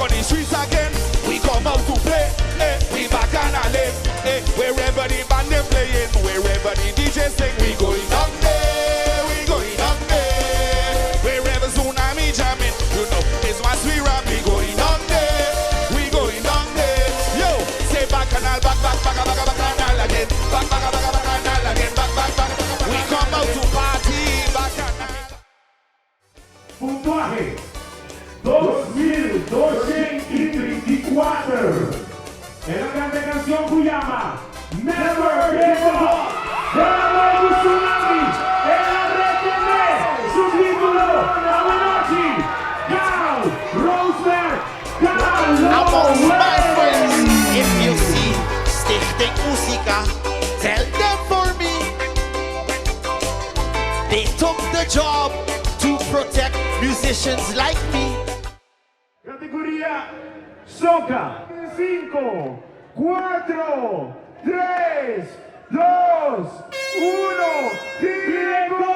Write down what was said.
on the streets again. We come out to play, we back on a lane, wherever the band they playing, wherever the DJ sing, we going down there, we going down there. Wherever tsunami jamming, you know, it's once we rap, we going down there, we going down there. Yo, say bacchanal, back bacchanal again, back bacchanal again, back. We come out to party, bacchanal. Puntuaje 2234. Es la grande canción Cuyama. Never Give Up. Bravo Tsunami. El arrequeme. Subtítulo. Amenochi. Gal. Roseberg. Among my friends, if you see Stichting MUSICA, tell them for me. They took the job to protect musicians like me. Categoría Soca. 5, 4, 3, 2, 1. ¡Tiempo!